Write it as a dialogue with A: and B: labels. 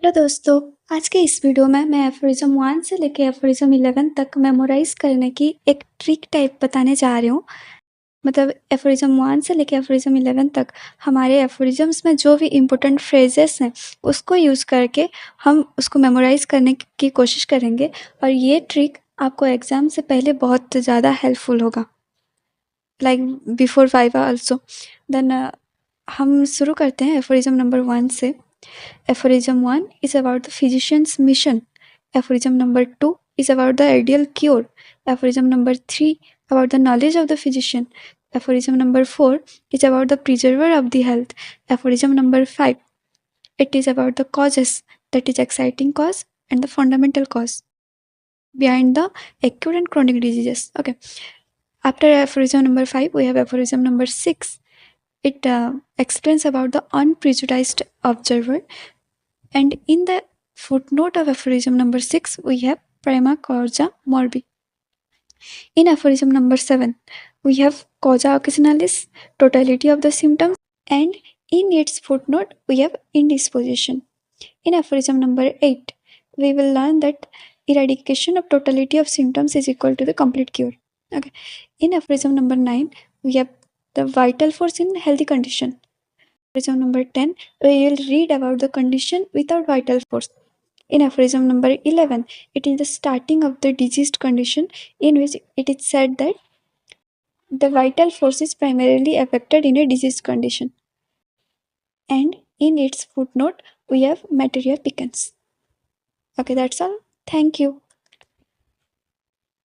A: Hello दोस्तों, आज के इस वीडियो में मैं एफोरिज्म 1 से लेके एफोरिज्म 11 तक मेमोराइज करने की एक ट्रिक टाइप बताने जा रही हूँ। मतलब एफोरिज्म 1 से लेके एफोरिज्म 11 तक हमारे एफोरिज्म्स में जो भी इम्पोर्टेंट फ्रेजेस हैं उसको यूज़ करके हम उसको मेमोराइज करने की कोशिश करेंगे और ये ट्रिक आपको एग्ज़ाम से पहले बहुत ज़्यादा हेल्पफुल होगा, like before viva also. Then हम शुरू करते हैं एफोरिज्म नंबर 1 से। Aphorism 1 is about the physician's mission. Aphorism number 2 is about the ideal cure. Aphorism number 3 about the knowledge of the physician. Aphorism number 4 is about the preserver of the health. Aphorism number 5, it is about the causes, that is exciting cause and the fundamental cause behind the acute and chronic diseases. Okay. After aphorism number 5, we have aphorism number 6. It explains about the unprejudiced observer. And in the footnote of aphorism number 6, we have prima causa morbi. In aphorism number 7, we have causa occasionalis, totality of the symptoms, and in its footnote, we have indisposition. In aphorism number 8, we will learn that eradication of totality of symptoms is equal to the complete cure. Okay. In aphorism number 9, we have the vital force in healthy condition. Aphorism number 10, we will read about the condition without vital force. In aphorism number 11, it is the starting of the diseased condition in which it is said that the vital force is primarily affected in a diseased condition. And in its footnote, we have material pickings. Okay, that's all. Thank you.